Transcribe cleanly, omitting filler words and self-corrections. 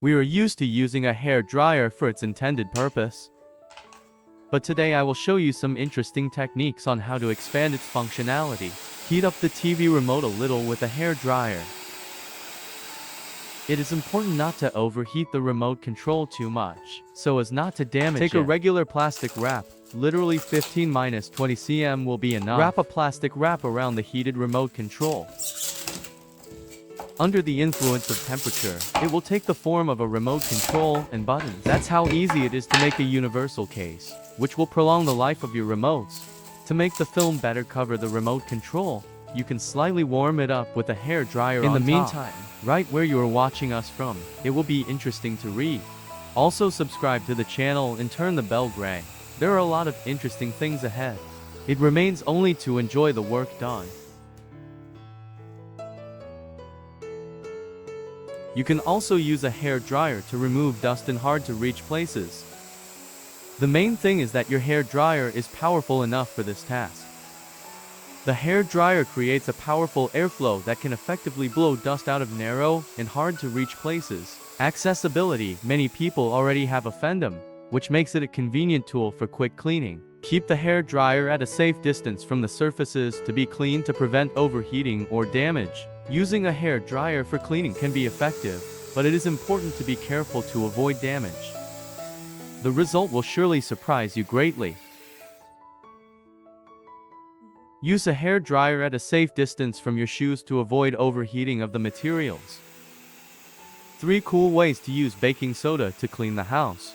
We are used to using a hair dryer for its intended purpose. But today I will show you some interesting techniques on how to expand its functionality. Heat up the TV remote a little with a hair dryer. It is important not to overheat the remote control too much, so as not to damage it. Take a regular plastic wrap, literally 15-20 cm will be enough. Wrap a plastic wrap around the heated remote control. Under the influence of temperature, it will take the form of a remote control and buttons. That's how easy it is to make a universal case, which will prolong the life of your remotes. To make the film better cover the remote control, you can slightly warm it up with a hair dryer on top. In the meantime, right where you are watching us from, it will be interesting to read. Also subscribe to the channel and turn the bell gray. There are a lot of interesting things ahead. It remains only to enjoy the work done. You can also use a hair dryer to remove dust in hard to reach places. The main thing is that your hair dryer is powerful enough for this task. The hair dryer creates a powerful airflow that can effectively blow dust out of narrow and hard to reach places. Accessibility: many people already have a Fendom, which makes it a convenient tool for quick cleaning. Keep the hair dryer at a safe distance from the surfaces to be cleaned to prevent overheating or damage. Using a hair dryer for cleaning can be effective, but it is important to be careful to avoid damage. The result will surely surprise you greatly. Use a hair dryer at a safe distance from your shoes to avoid overheating of the materials. 3 cool ways to use baking soda to clean the house.